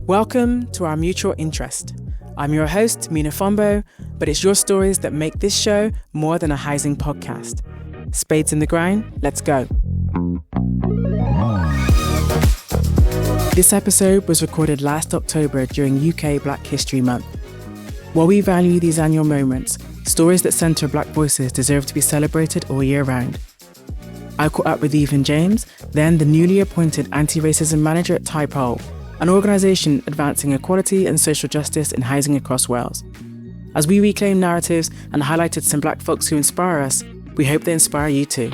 Welcome to Our Mutual Interest. I'm your host, Mena Fombo, but it's your stories that make this show more than a housing podcast. Spades in the ground, let's go. This episode was recorded last October during UK Black History Month. While we value these annual moments, stories that centre Black voices deserve to be celebrated all year round. I caught up with Evelyn James, then the newly appointed anti-racism manager at Tai Pawb, an organisation advancing equality and social justice in housing across Wales. As we reclaim narratives and highlighted some Black folks who inspire us, we hope they inspire you too.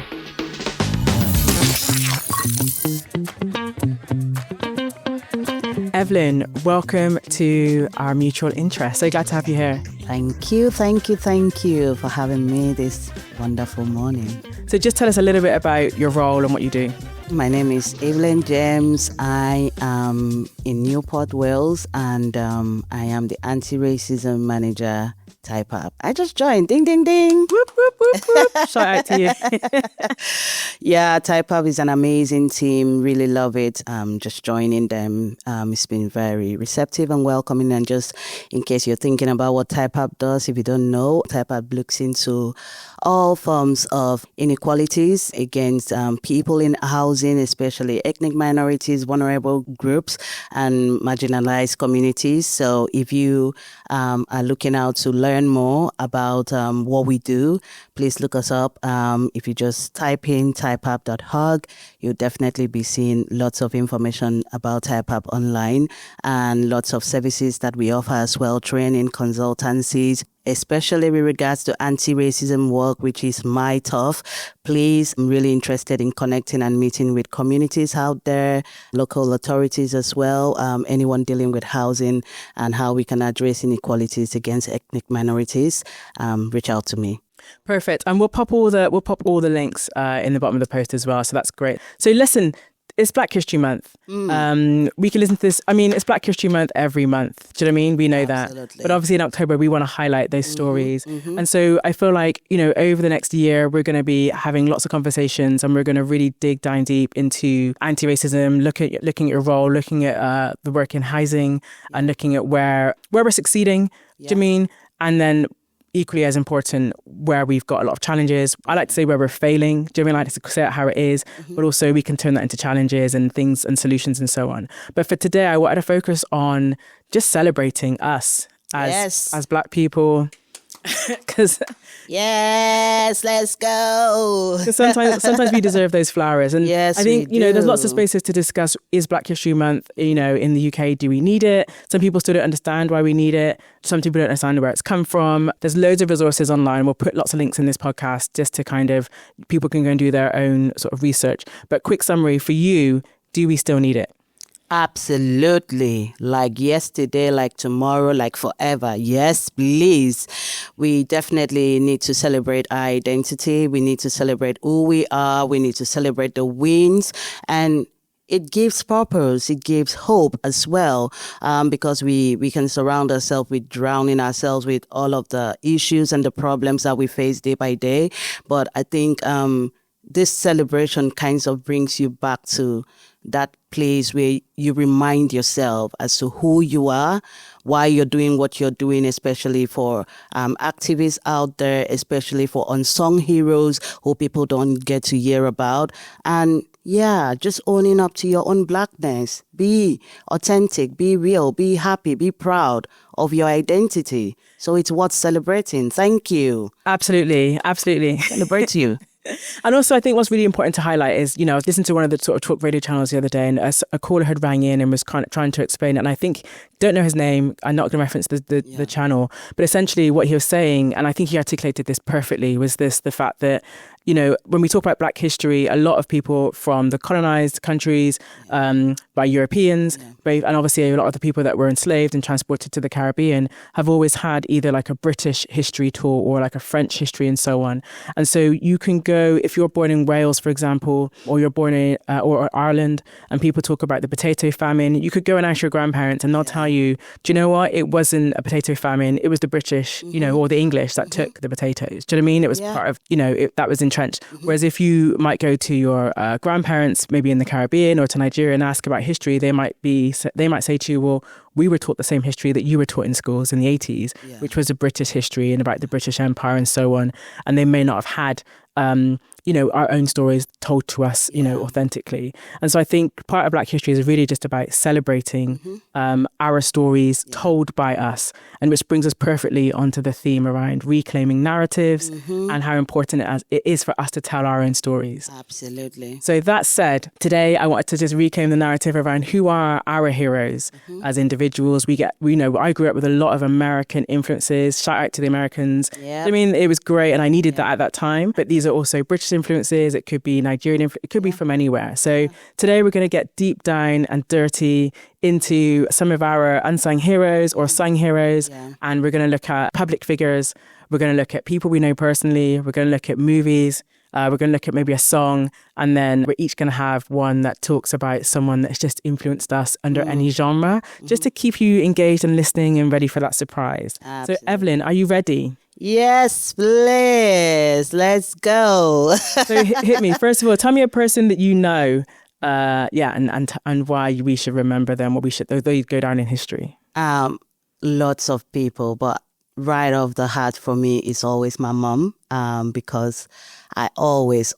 Evelyn, welcome to Our Mutual Interest. So glad to have you here. Thank you for having me this wonderful morning. So just tell us a little bit about your role and what you do. My name is Evelyn James. I am in Newport, Wales, and I am the anti-racism manager, Tai Pawb. I just joined. Ding, ding, ding. Whoop, whoop, whoop, whoop. Shout out to you. Yeah, Tai Pawb is an amazing team. Really love it. Just joining them. It's been very receptive and welcoming. And just in case you're thinking about what Tai Pawb does, if you don't know, Tai Pawb looks into all forms of inequalities against people in housing, especially ethnic minorities, vulnerable groups, and marginalized communities. So if you are looking out to learn more about what we do, please look us up. If you just type in taipawb.org, you'll definitely be seeing lots of information about Tai Pawb online and lots of services that we offer as well, training, consultancies, especially with regards to anti-racism work, which is my tough. Please, I'm really interested in connecting and meeting with communities out there, local authorities as well, anyone dealing with housing and how we can address inequalities against ethnic minorities. Reach out to me. Perfect. And we'll pop all the links in the bottom of the post as well. So that's great. So listen, it's Black History Month. We can listen to this. I mean, it's Black History Month every month. Do you know what I mean? We know Absolutely. that. But obviously in October, we want to highlight those stories. And so I feel like, over the next year, we're going to be having lots of conversations and we're going to really dig down deep into anti-racism, looking at your role, looking at the work in housing and looking at where we're succeeding. Do you know what I mean? And then equally as important, where we've got a lot of challenges. I like to say where we're failing. Do you know what I mean? I like to say it how it is, but also we can turn that into challenges and things and solutions and so on. But for today, I wanted to focus on just celebrating us as Black people. Because yes, let's go. sometimes we deserve those flowers, and yes, I think we do. There's lots of spaces to discuss. Is Black History Month, in the UK, do we need it? Some people still don't understand why we need it. Some people don't understand where it's come from. There's loads of resources online. We'll put lots of links in this podcast just to kind of people can go and do their own sort of research. But quick summary for you: do we still need it? Absolutely. Like yesterday, like tomorrow, like forever. Yes, please. We definitely need to celebrate our identity. We need to celebrate who we are. We need to celebrate the wins. And it gives purpose. It gives hope as well, because we can surround ourselves with drowning ourselves with all of the issues and the problems that we face day by day. But I think this celebration kind of brings you back to that place where you remind yourself as to who you are, why you're doing what you're doing, especially for activists out there, especially for unsung heroes who people don't get to hear about. And yeah, just owning up to your own Blackness. Be authentic, be real, be happy, be proud of your identity. So it's worth celebrating. Thank you. Absolutely. Celebrate you. And also, I think what's really important to highlight is, I was listening to one of the sort of talk radio channels the other day, and a caller had rang in and was kind of trying to explain it. And I think, don't know his name, I'm not going to reference the channel, but essentially what he was saying, and I think he articulated this perfectly, was the fact that, when we talk about Black history, a lot of people from the colonized countries, by Europeans, and obviously a lot of the people that were enslaved and transported to the Caribbean have always had either like a British history tour or like a French history and so on. And so you can go, if you're born in Wales, for example, or you're born in or Ireland, and people talk about the potato famine, you could go and ask your grandparents and they'll tell you, do you know what? It wasn't a potato famine. It was the British, or the English that took the potatoes. Do you know what I mean? It was part of, that was entrenched. Whereas if you might go to your grandparents, maybe in the Caribbean or to Nigeria, and ask about history, they might say to you, well, we were taught the same history that you were taught in schools in the 80s, which was a British history and about the British Empire and so on. And they may not have had, our own stories told to us, authentically. And so I think part of Black history is really just about celebrating our stories told by us, and which brings us perfectly onto the theme around reclaiming narratives and how important it is for us to tell our own stories. Absolutely. So that said, today I wanted to just reclaim the narrative around who are our heroes as individuals. I grew up with a lot of American influences. Shout out to the Americans. Yep. I mean, it was great and I needed that at that time. But these are also British influences. It could be Nigerian it could be from anywhere. So today we're going to get deep down and dirty into some of our unsung heroes or sung heroes. And we're going to look at public figures. We're going to look at people we know personally. We're going to look at movies. We're going to look at maybe a song, and then we're each going to have one that talks about someone that's just influenced us under any genre, just to keep you engaged and listening and ready for that surprise. Absolutely. So Evelyn, are you ready? Yes, please. Let's go. So hit me. First of all, tell me a person that you know, and why we should remember them, or they go down in history. Lots of people, but right off the heart for me is always my mom, because I always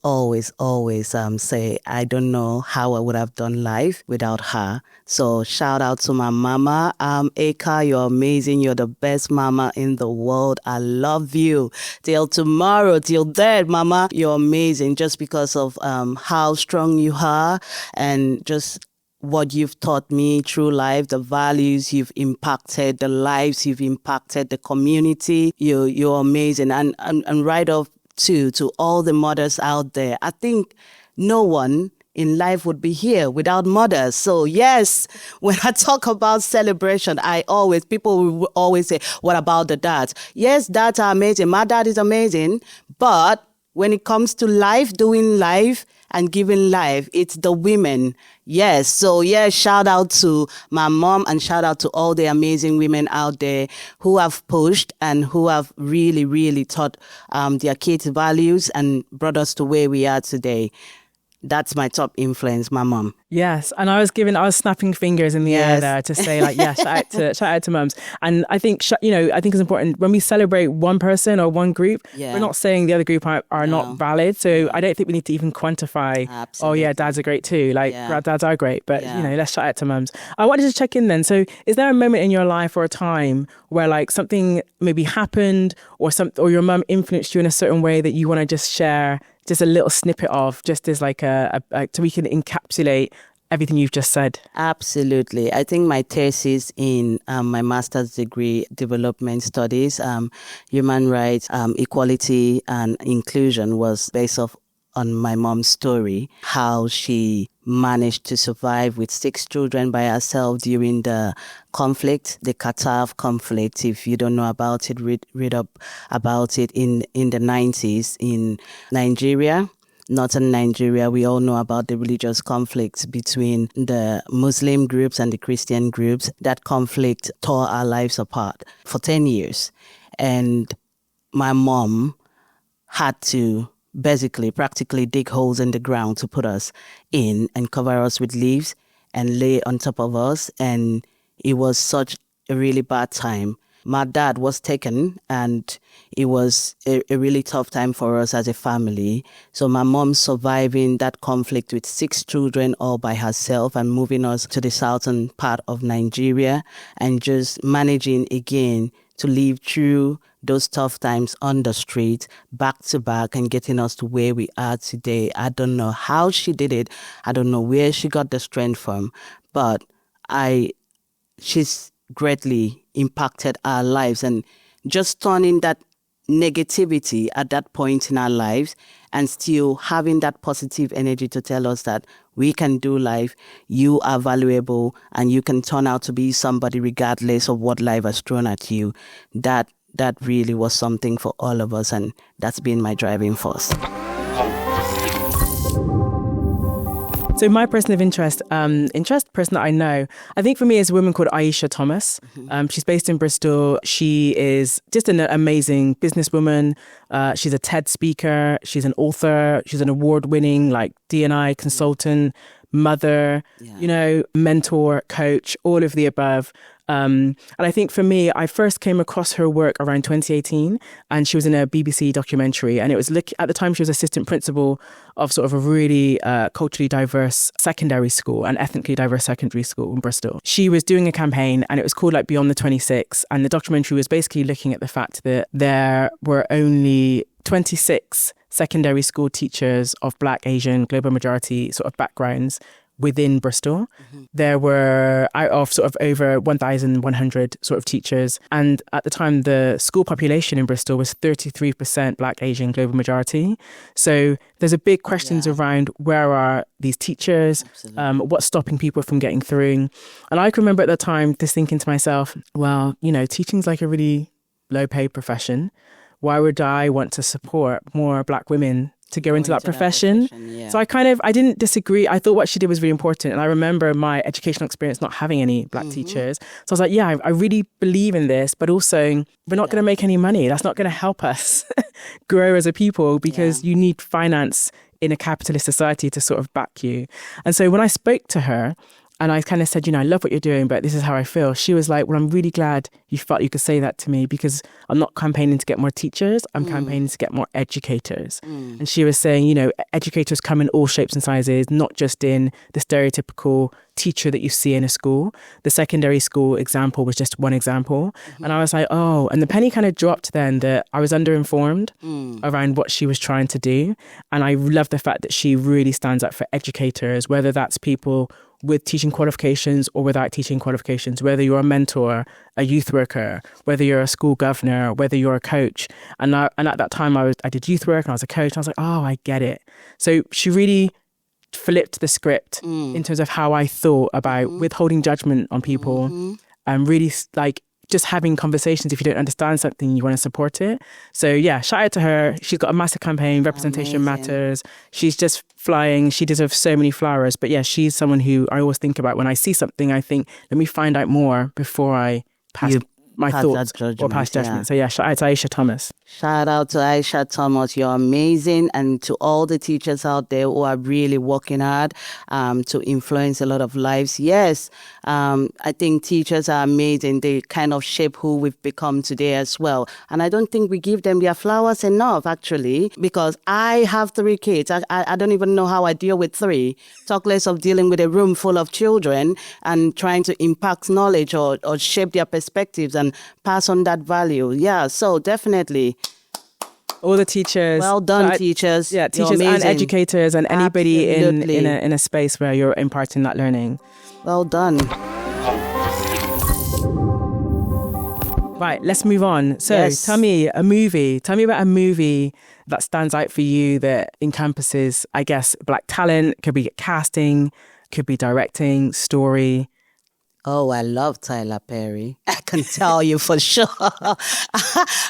say I don't know how I would have done life without her. So shout out to my mama. Eka, you're amazing. You're the best mama in the world. I love you. Till tomorrow, till dead, mama. You're amazing just because of how strong you are and just what you've taught me through life, the values you've impacted, the lives you've impacted, the community. You're amazing. And right off to all the mothers out there, I think no one in life would be here without mothers. So yes, when I talk about celebration, people will always say, what about the dads? Yes, dads are amazing. My dad is amazing. But when it comes to life, doing life and giving life, it's the women. Yes. So yeah, shout out to my mom and shout out to all the amazing women out there who have pushed and who have really, really taught their kids values and brought us to where we are today. That's my top influence, my mom. Yes, and I was snapping fingers in the air there to say shout out to mums. And I think it's important when we celebrate one person or one group. We're not saying the other group are not valid. So I don't think we need to even quantify. Absolutely. Oh yeah, dads are great too. Dads are great, but let's shout out to mums. I wanted to check in then. So is there a moment in your life or a time where something maybe happened or your mum influenced you in a certain way that you want to just share? Just a little snippet of, just as so we can encapsulate everything you've just said. Absolutely. I think my thesis in my master's degree, development studies, human rights, equality and inclusion was based on my mom's story, how she managed to survive with 6 children by herself during the conflict, the Qatar conflict. If you don't know about it, read up about it in the 90s in Nigeria. Northern Nigeria, we all know about the religious conflicts between the Muslim groups and the Christian groups. That conflict tore our lives apart for 10 years. And my mom had to practically dig holes in the ground to put us in and cover us with leaves and lay on top of us. And it was such a really bad time. My dad was taken and it was a really tough time for us as a family. So my mom surviving that conflict with 6 children all by herself and moving us to the southern part of Nigeria and just managing again to live through those tough times on the street, back to back, and getting us to where we are today. I don't know how she did it. I don't know where she got the strength from, but she's greatly impacted our lives and just turning that negativity at that point in our lives and still having that positive energy to tell us that we can do life, you are valuable, and you can turn out to be somebody regardless of what life has thrown at you. That really was something for all of us, and that's been my driving force. So my person of interest person that I know, I think for me is a woman called Aisha Thomas. She's based in Bristol. She is just an amazing businesswoman. She's a TED speaker. She's an author. She's an award-winning like D&I consultant, mother, mentor, coach, all of the above. And I think for me, I first came across her work around 2018, and she was in a BBC documentary, and it was at the time she was assistant principal of sort of a really culturally diverse secondary school, an ethnically diverse secondary school in Bristol. She was doing a campaign, and it was called like Beyond the 26, and the documentary was basically looking at the fact that there were only 26 secondary school teachers of Black, Asian, global majority sort of backgrounds within Bristol. There were out of sort of over 1,100 sort of teachers. And at the time, the school population in Bristol was 33% Black, Asian, global majority. So there's a big questions around where are these teachers? What's stopping people from getting through? And I can remember at the time just thinking to myself, well, teaching's like a really low paid profession. Why would I want to support more Black women to go into that profession? So I didn't disagree. I thought what she did was really important. And I remember my educational experience not having any Black teachers. So I was like, I really believe in this, but also we're not going to make any money. That's not going to help us grow as a people, because you need finance in a capitalist society to sort of back you. And so when I spoke to her, and I kind of said, I love what you're doing, but this is how I feel. She was like, well, I'm really glad you felt you could say that to me, because I'm not campaigning to get more teachers. I'm campaigning to get more educators. And she was saying, educators come in all shapes and sizes, not just in the stereotypical teacher that you see in a school. The secondary school example was just one example. And I was like, oh, and the penny kind of dropped then that I was underinformed around what she was trying to do. And I love the fact that she really stands up for educators, whether that's people with teaching qualifications or without teaching qualifications, whether you're a mentor, a youth worker, whether you're a school governor, whether you're a coach. And at that time I did youth work and I was a coach. And I was like, oh, I get it. So she really flipped the script in terms of how I thought about withholding judgment on people and really like just having conversations. If you don't understand something, you want to support it. So shout out to her. She's got a massive campaign, Representation Matters. She's just flying. She deserves so many flowers. But she's someone who I always think about when I see something. I think, let me find out more before I pass my thoughts or pass judgment. So shout out to Aisha Thomas. Shout out to Aisha Thomas. You're amazing. And to all the teachers out there who are really working hard to influence a lot of lives. Yes, I think teachers are amazing. They kind of shape who we've become today as well. And I don't think we give them their flowers enough, actually, because I have 3 kids. I don't even know how I deal with 3. Talk less of dealing with a room full of children and trying to impact knowledge or shape their perspectives and pass on that value. Yeah, so definitely. All the teachers. Well done, teachers. Yeah, teachers and educators and anybody in a space where you're imparting that learning. Well done. Right, let's move on. So tell me about a movie that stands out for you that encompasses, I guess, Black talent. Could be casting, could be directing, story. Oh, I love Tyler Perry. I can tell you for sure.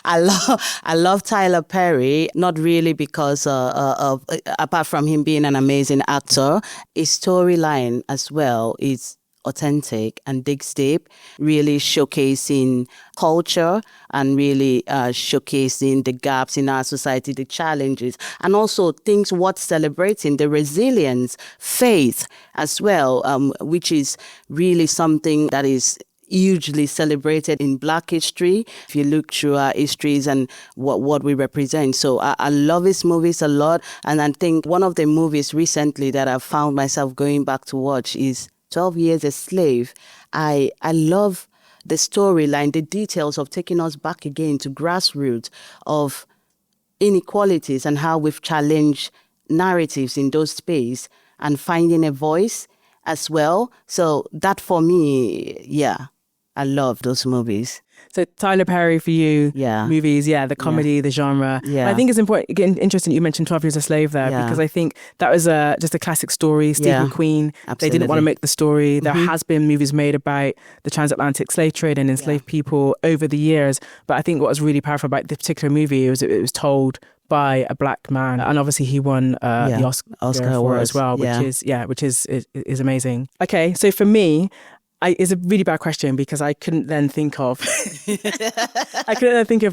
I love Tyler Perry, not really because of apart from him being an amazing actor, his storyline as well is authentic and digs deep, really showcasing culture and really showcasing the gaps in our society, the challenges, and also things worth celebrating, the resilience, faith as well, which is really something that is hugely celebrated in Black history, if you look through our histories and what we represent. So I love his movies a lot. And I think one of the movies recently that I found myself going back to watch is 12 Years a Slave. I love the storyline, the details of taking us back again to grassroots of inequalities and how we've challenged narratives in those space and finding a voice as well. So that for me, I love those movies. So Tyler Perry for you, Yeah. movies, the comedy, the genre. Yeah. I think it's important, again, interesting you mentioned 12 Years a Slave there, because I think that was just a classic story. Stephen Queen, they didn't want to make the story. There has been movies made about the transatlantic slave trade and enslaved people over the years. But I think what was really powerful about this particular movie was it was told by a black man, and obviously he won the Oscar for it as well, which is amazing. Okay, so for me, it's a really bad question because I couldn't then think of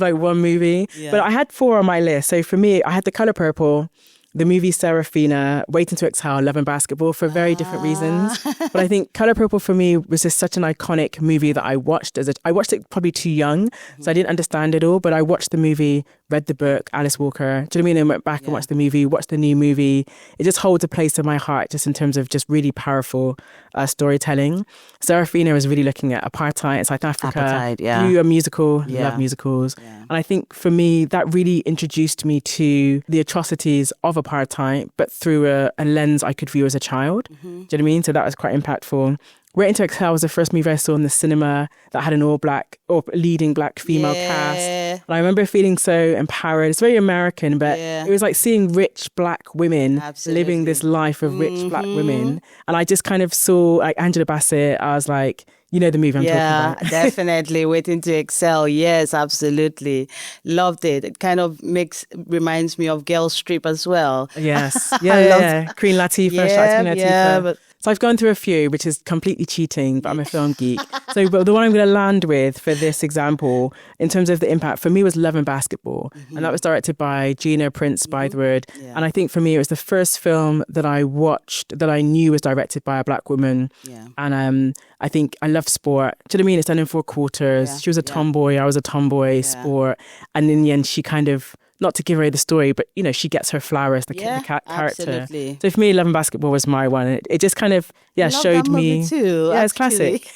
like one movie, but I had 4 on my list. So for me, I had The Color Purple, the movie Serafina, Waiting to Exhale, Love and Basketball for very different reasons. But I think Color Purple for me was just such an iconic movie that I watched I watched it probably too young, so I didn't understand it all, but I watched the movie, read the book, Alice Walker, do you know what I mean? And went back and watched the movie, watched the new movie. It just holds a place in my heart just in terms of just really powerful storytelling. Serafina was really looking at apartheid in South Africa. You a musical, love musicals. And I think for me, that really introduced me to the atrocities of apartheid, but through a lens I could view as a child. Do you know what I mean? So that was quite impactful. Waiting to Exhale was the first movie I saw in the cinema that had an all-black or leading black female cast. And I remember feeling so empowered. It's very American, but it was like seeing rich black women living this life of rich black women. And I just kind of saw like Angela Bassett. I was like, you know the movie I'm talking about. Yeah, definitely. Waiting to Excel. Yes, absolutely. Loved it. It kind of reminds me of Girl Strip as well. Yes. Yeah. Queen Latifah, But so I've gone through a few, which is completely cheating, but I'm a film geek. So but the one I'm going to land with for this example, in terms of the impact, for me was Love and Basketball. And that was directed by Gina Prince Bythewood. And I think for me, it was the first film that I watched that I knew was directed by a black woman. And I think I love sport. Do you know what I mean? It's done in 4 quarters. She was a tomboy. I was a tomboy, sport. And in the end, she kind of, not to give away the story, but, you know, she gets her flowers, the character. Absolutely. So for me, Love and Basketball was my one. It just kind of, showed me. Too, yeah, it's classic.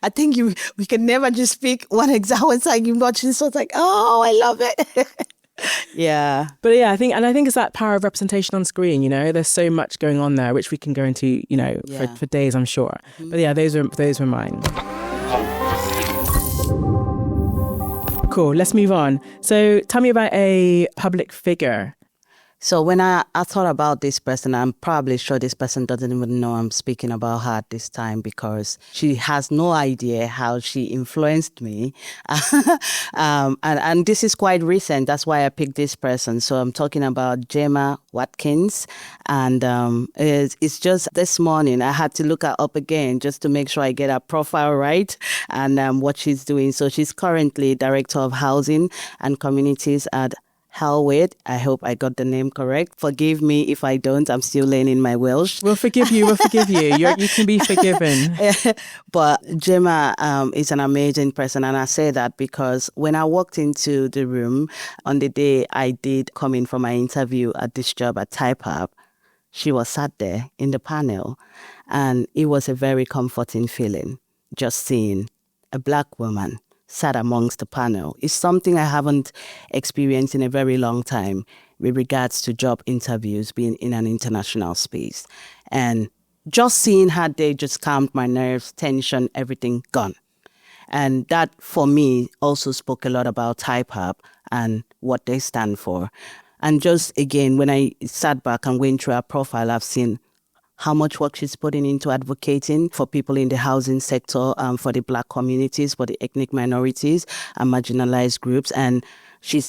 I think we can never just pick one example. It's like you watch this, so it's like, oh, I love it. But I think it's that power of representation on screen, you know. There's so much going on there, which we can go into, you know, for days, I'm sure. But those were mine. Cool, let's move on. So tell me about a public figure. So when I thought about this person, I'm probably sure this person doesn't even know I'm speaking about her at this time because she has no idea how she influenced me. And this is quite recent. That's why I picked this person. So I'm talking about Gemma Watkins. And it's just this morning, I had to look her up again just to make sure I get her profile right and what she's doing. So she's currently Director of Housing and Communities at Helwyd. I hope I got the name correct. Forgive me if I don't. I'm still learning my Welsh. We'll forgive you. You can be forgiven. But Gemma is an amazing person. And I say that because when I walked into the room on the day I did come in for my interview at this job at Tai Pawb, she was sat there in the panel. And it was a very comforting feeling just seeing a black woman sat amongst the panel. It's something I haven't experienced in a very long time with regards to job interviews, being in an international space. And just seeing her there just calmed my nerves, tension, everything gone. And that, for me, also spoke a lot about Tai Pawb and what they stand for. And just, again, when I sat back and went through her profile, I've seen how much work she's putting into advocating for people in the housing sector, for the black communities, for the ethnic minorities and marginalized groups. And she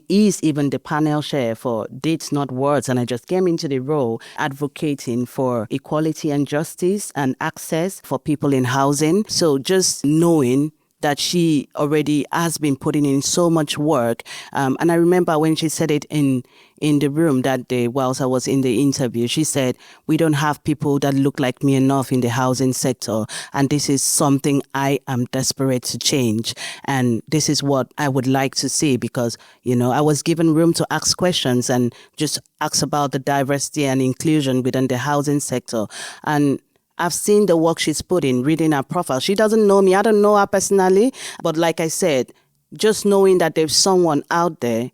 is even the panel chair for Dates Not Words. And I just came into the role advocating for equality and justice and access for people in housing. So just knowing that she already has been putting in so much work. And I remember when she said it in the room that day whilst I was in the interview, she said, we don't have people that look like me enough in the housing sector. And this is something I am desperate to change. And this is what I would like to see because, you know, I was given room to ask questions and just ask about the diversity and inclusion within the housing sector. And I've seen the work she's put in, reading her profile. She doesn't know me. I don't know her personally. But like I said, just knowing that there's someone out there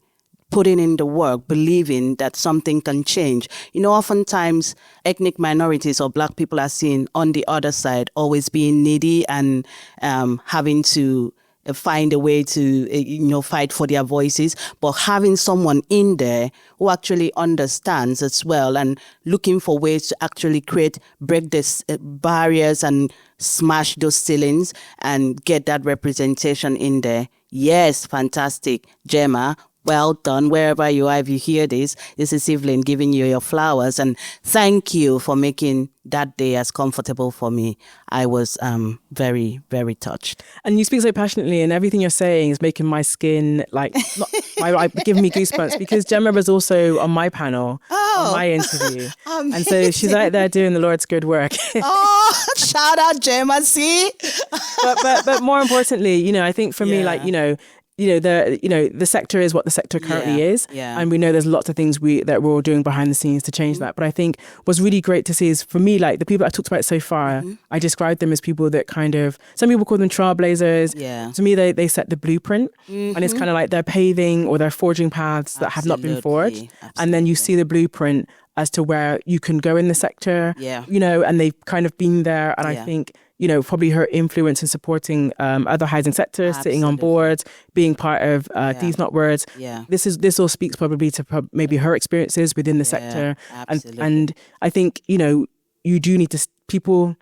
putting in the work, believing that something can change. Oftentimes ethnic minorities or Black people are seen on the other side, always being needy and having to find a way to, fight for their voices. But having someone in there who actually understands as well and looking for ways to actually break this barriers and smash those ceilings and get that representation in there. Yes, fantastic. Gemma, well done. Wherever you are, if you hear this is Evelyn giving you your flowers. And thank you for making that day as comfortable for me. I was very, very touched. And you speak so passionately, and everything you're saying is making my skin giving me goosebumps, because Gemma was also on my panel, on my interview. Amazing. And so she's out there doing the Lord's good work. Shout out Gemma, see? but more importantly, I think for me, the sector is what the sector currently is. Yeah. And we know there's lots of things that we're all doing behind the scenes to change that. But I think what's really great to see is, for me, like the people I talked about so far, I described them as people that some people call them trailblazers. Yeah. To me, they set the blueprint, and it's kind of like they're paving or they're forging paths that have not been forged. Absolutely. And then you see the blueprint as to where you can go in the sector, and they've kind of been there. And I think, probably her influence in supporting other housing sectors, sitting on boards, being part of These Not Words. Yeah. This all speaks probably to maybe her experiences within the sector. And I think, you do need to, people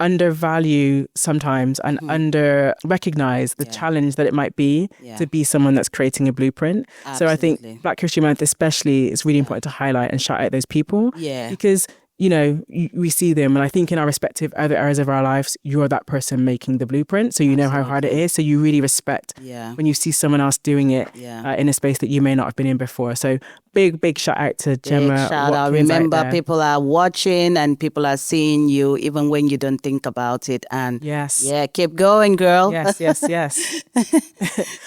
undervalue sometimes and under recognize the challenge that it might be to be someone that's creating a blueprint. Absolutely. So I think Black History Month especially is really important to highlight and shout out those people. Yeah. Because we see them, and I think in our respective other areas of our lives, you're that person making the blueprint, so you know how hard it is, so you really respect when you see someone else doing it in a space that you may not have been in before. So big shout out to Gemma. Big shout out. Remember, people are watching and people are seeing you even when you don't think about it. And keep going, girl. Yes.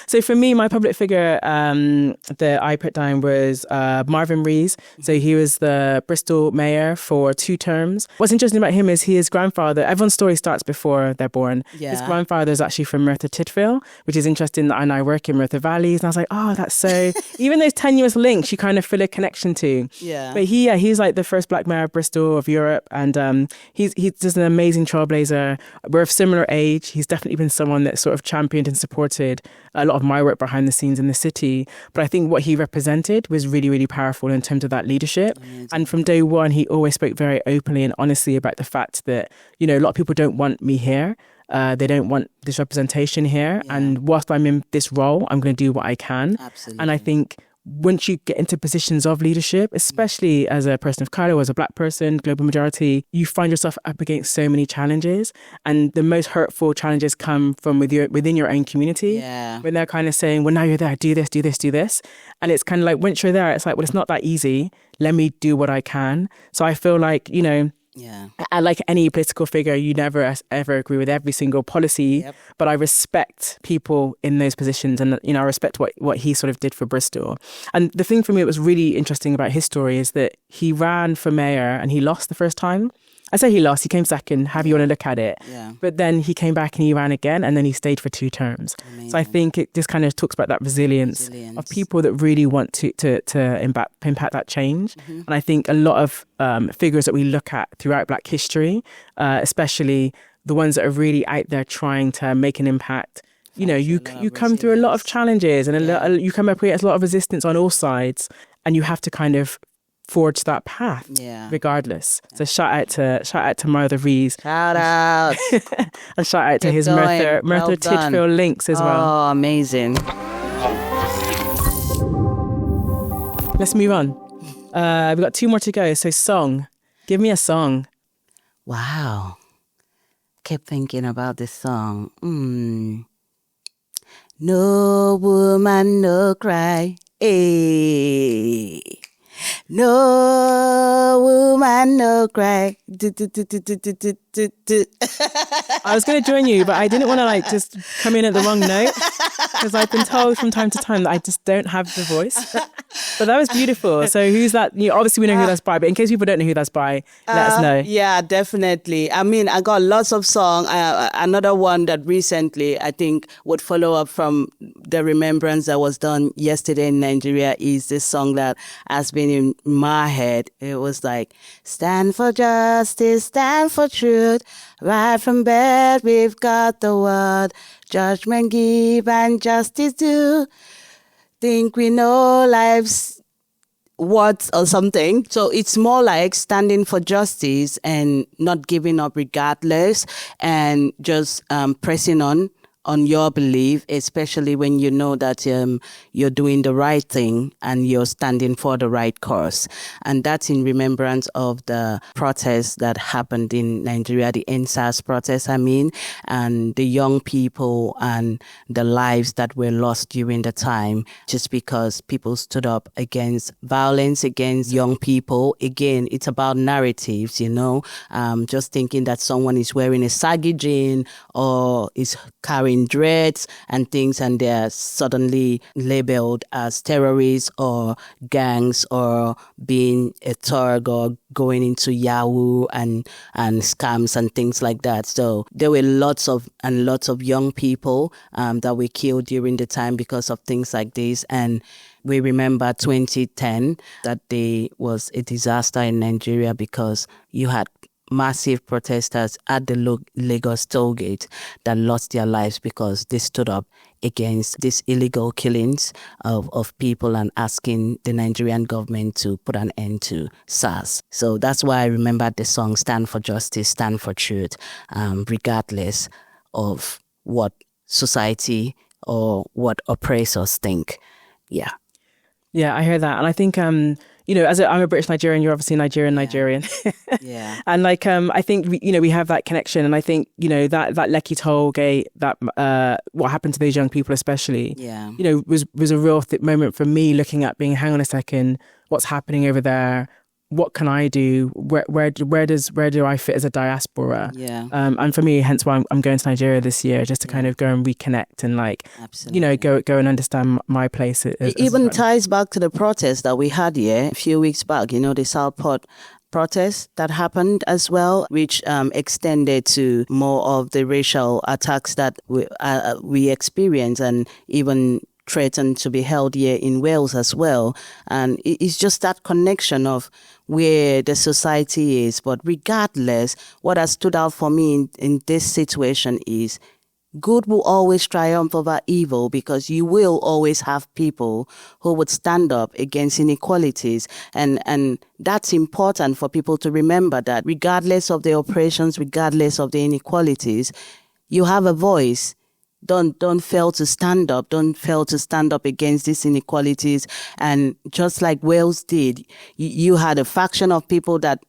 So for me, my public figure that I put down was Marvin Rees. So he was the Bristol mayor for 2 terms. What's interesting about him is his grandfather, everyone's story starts before they're born. Yeah. His grandfather is actually from Merthyr Tydfil, which is interesting that I now work in Merthyr Valleys. And I was like, oh, that's so... Even those tenuous links, you kind of feel a connection to. Yeah. But he's like the first Black mayor of Bristol, of Europe. And he's just an amazing trailblazer. We're of similar age. He's definitely been someone that sort of championed and supported a lot of my work behind the scenes in the city. But I think what he represented was really, really powerful in terms of that leadership. Amazing. And from day one, he always spoke very openly and honestly about the fact that, a lot of people don't want me here. They don't want this representation here. Yeah. And whilst I'm in this role, I'm going to do what I can. Absolutely. And I think once you get into positions of leadership, especially as a person of colour, as a Black person, global majority, you find yourself up against so many challenges. And the most hurtful challenges come from within your own community. Yeah. When they're kind of saying, well, now you're there, do this, do this, do this. And it's kind of like, once you're there, it's like, well, it's not that easy. Let me do what I can. So I feel like, like any political figure, you never ever agree with every single policy, but I respect people in those positions, and I respect what he sort of did for Bristol. And the thing for me that was really interesting about his story is that he ran for mayor and he lost the first time. I say he lost, he came second, however you want to look at it. Yeah. But then he came back and he ran again, and then he stayed for 2 terms. Amazing. So I think it just kind of talks about that resilience of people that really want to impact that change. Mm-hmm. And I think a lot of figures that we look at throughout Black history, especially the ones that are really out there trying to make an impact, you come through a lot of challenges and you come up against a lot of resistance on all sides, and you have to kind of forge that path regardless. So shout out to Merthyr Rees. Shout out. And shout out to his Merthyr Tydfil links as well. Oh, amazing. Let's move on. We've got 2 more to go. So song. Give me a song. Wow. Kept thinking about this song. No woman, no cry. Hey. No woman, no cry. I was going to join you, but I didn't want to just come in at the wrong note. because I've been told from time to time that I just don't have the voice. But that was beautiful. So who's that? Obviously we know who that's by, but in case people don't know who that's by, let us know. Yeah, definitely. I mean, I got lots of songs. Another one that recently I think would follow up from the remembrance that was done yesterday in Nigeria is this song that has been in my head. It was like, stand for justice, stand for truth. Right from bed, we've got the word. Judgment give and justice do. Think we know life's worth or something. So it's more like standing for justice and not giving up regardless, and just pressing on your belief, especially when you know that you're doing the right thing and you're standing for the right cause. And that's in remembrance of the protests that happened in Nigeria, the NSAS protests, and the young people and the lives that were lost during the time, just because people stood up against violence against young people. Again, it's about narratives, just thinking that someone is wearing a saggy jean or is carrying dreads and things, and they're suddenly labeled as terrorists or gangs or being a thug or going into Yahoo and scams and things like that. So there were lots of young people that were killed during the time because of things like this. And we remember 2010, that day was a disaster in Nigeria because you had massive protesters at the Lagos toll gate that lost their lives because they stood up against these illegal killings of people and asking the Nigerian government to put an end to SARS. So that's why I remember the song Stand for Justice, Stand for Truth, regardless of what society or what oppressors think. Yeah. Yeah, I hear that. And I think, I'm a British Nigerian, you're obviously Nigerian. Yeah. And I think, we have that connection. And I think, that Lekki toll gate, that what happened to those young people especially, was a real moment for me looking at being, hang on a second, what's happening over there? What can I do? Where do I fit as a diaspora? Yeah. And for me, hence why I'm going to Nigeria this year, just to kind of go and reconnect and absolutely, go and understand my place. It even ties back to the protest that we had here a few weeks back. The Southport protest that happened as well, which extended to more of the racial attacks that we experienced, and even threatened to be held here in Wales as well. And it's just that connection of where the society is. But regardless, what has stood out for me in this situation is good will always triumph over evil, because you will always have people who would stand up against inequalities. And that's important for people to remember, that regardless of the oppressions, regardless of the inequalities, you have a voice. Don't fail to stand up. Don't fail to stand up against these inequalities. And just like Wales did, you had a faction of people that,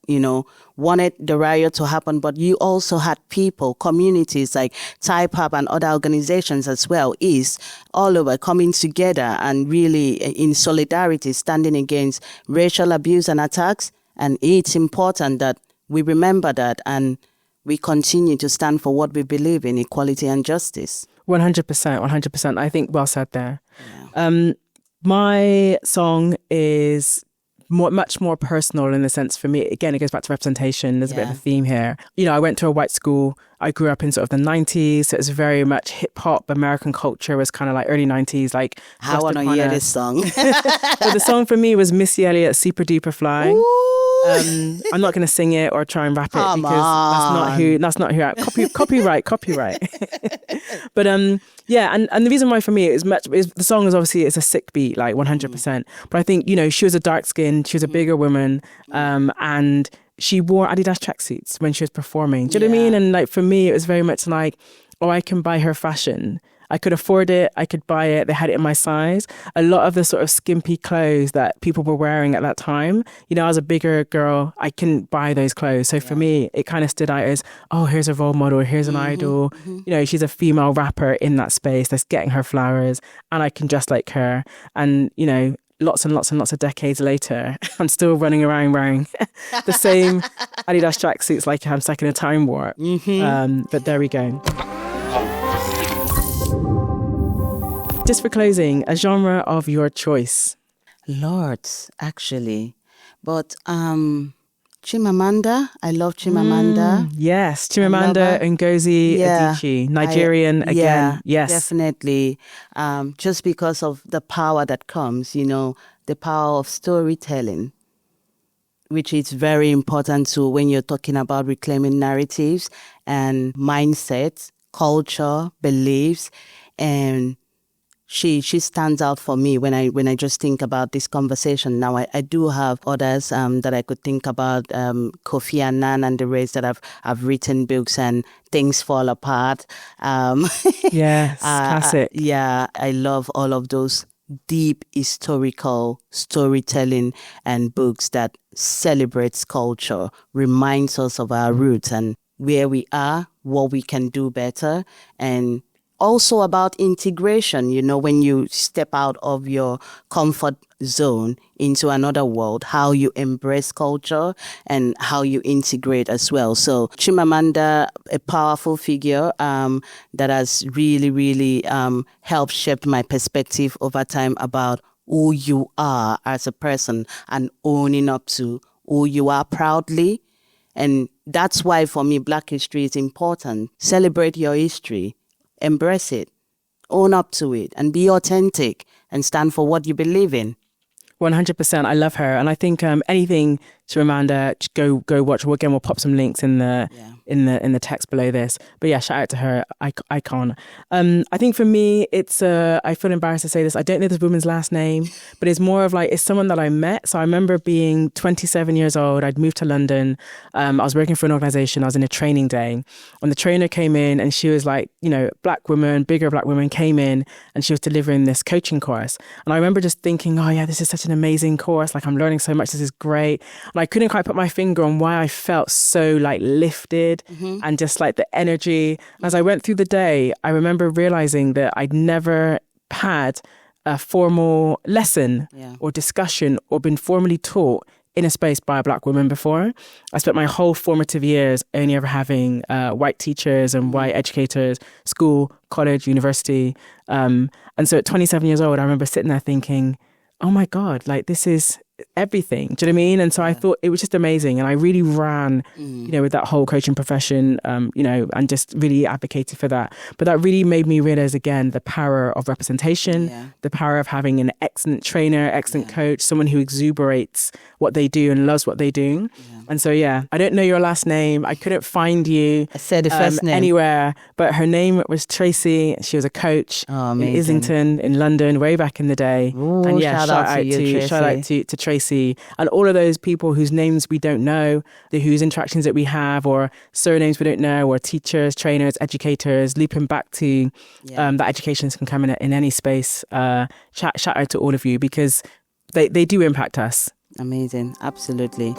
wanted the riot to happen, but you also had people, communities like Tai Pawb and other organizations as well, all over, coming together and really in solidarity, standing against racial abuse and attacks. And it's important that we remember that and we continue to stand for what we believe in, equality and justice. 100%. I think well said there. Yeah. My song is much more personal in the sense, for me, again, it goes back to representation. There's a bit of a theme here. I went to a white school. I grew up in sort of the 90s. So it was very much hip hop. American culture was kind of like early 90s. I want to hear this song. Well, the song for me was Missy Elliott's Super Duper Fly. I'm not going to sing it or try and rap it that's not who copyright. But and the reason why for me is the song is obviously it's a sick beat, 100%. But I think she was a dark skinned, she was a bigger woman, and she wore Adidas tracksuits when she was performing. Do you know what I mean? And for me, it was very much I can buy her fashion. I could afford it. I could buy it. They had it in my size. A lot of the sort of skimpy clothes that people were wearing at that time, as a bigger girl, I couldn't buy those clothes. So for me, it kind of stood out as, here's a role model. Here's an idol. She's a female rapper in that space that's getting her flowers, and I can dress like her. And, lots and lots and lots of decades later, I'm still running around wearing the same Adidas tracksuits like I'm stuck in a time warp. But there we go. just for closing, a genre of your choice. Lots, actually. But Chimamanda, I love Chimamanda. Yes, Chimamanda Ngozi Adichie, Nigerian again. Yes, definitely. Just because of the power that comes, the power of storytelling, which is very important too when you're talking about reclaiming narratives and mindsets, culture, beliefs, and she stands out for me when I just think about this conversation. Now I do have others that I could think about, Kofi Annan and the rest that I've written books and Things Fall Apart. Yes, classic. I love all of those deep historical storytelling and books that celebrates culture, reminds us of our roots and where we are, what we can do better, and also about integration, when you step out of your comfort zone into another world, how you embrace culture and how you integrate as well. So Chimamanda, a powerful figure that has really, really helped shape my perspective over time about who you are as a person and owning up to who you are proudly. And that's why for me, Black history is important. Celebrate your history. Embrace it, own up to it, and be authentic and stand for what you believe in. 100%. I love her, and I think anything Chimamanda, go watch. Again, we'll pop some links in the text below this. But yeah, shout out to her, icon. I think for me, it's I feel embarrassed to say this. I don't know this woman's last name, but it's more of like it's someone that I met. So I remember being 27 years old. I'd moved to London. I was working for an organisation. I was in a training day, and the trainer came in, and she was like, bigger black woman came in, and she was delivering this coaching course. And I remember just thinking, oh yeah, this is such an amazing course. Like I'm learning so much. This is great. And I couldn't quite put my finger on why I felt so like lifted and just like the energy. As I went through the day, I remember realizing that I'd never had a formal lesson or discussion or been formally taught in a space by a Black woman before. I spent my whole formative years only ever having white teachers and white educators, school, college, university. And so at 27 years old, I remember sitting there thinking, oh my God, like this is everything. Do you know what I mean? And so I thought it was just amazing. And I really ran, with that whole coaching profession, and just really advocated for that. But that really made me realize again, the power of representation, the power of having an excellent trainer, excellent coach, someone who exuberates what they do and loves what they do. And so, I don't know your last name. I couldn't find you. I said the first name anywhere, but her name was Tracy. She was a coach in Islington in London way back in the day. Ooh, and shout out to Tracy and all of those people whose names we don't know, whose interactions that we have or surnames we don't know, or teachers, trainers, educators, looping back to that education can come in any space. Shout out to all of you because they do impact us. Amazing. Absolutely.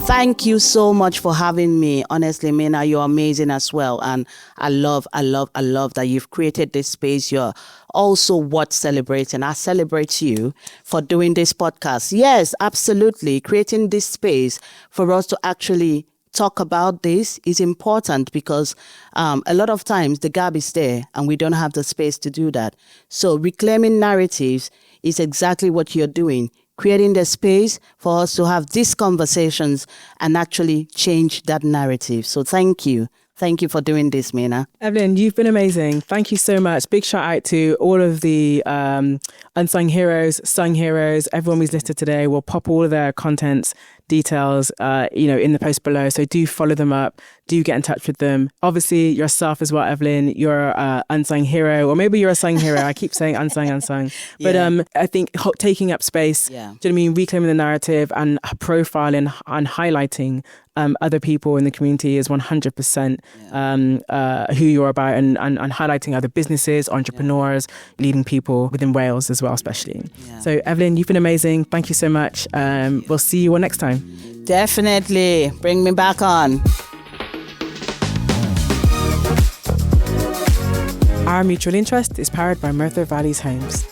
Thank you so much for having me. Honestly, Mena, you're amazing as well. And I love that you've created this space. You're also worth celebrating. I celebrate you for doing this podcast. Yes, absolutely. Creating this space for us to actually talk about this is important because a lot of times the gap is there and we don't have the space to do that. So reclaiming narratives is exactly what you're doing. Creating the space for us to have these conversations and actually change that narrative. So thank you. Thank you for doing this, Mena. Evelyn, you've been amazing. Thank you so much. Big shout out to all of the unsung heroes, sung heroes, everyone we've listed today. We'll pop all of their contents, details, in the post below. So do follow them up. Do get in touch with them. Obviously, yourself as well, Evelyn. You're an unsung hero, or maybe you're a sung hero. I keep saying unsung. But I think taking up space, do you know what I mean? Reclaiming the narrative and profiling and highlighting other people in the community is 100% who you're about and highlighting other businesses, entrepreneurs, leading people within Wales as well, especially. Yeah. So, Evelyn, you've been amazing. Thank you so much. We'll see you all next time. Definitely. Bring me back on. Our mutual interest is powered by Merthyr Valleys Homes.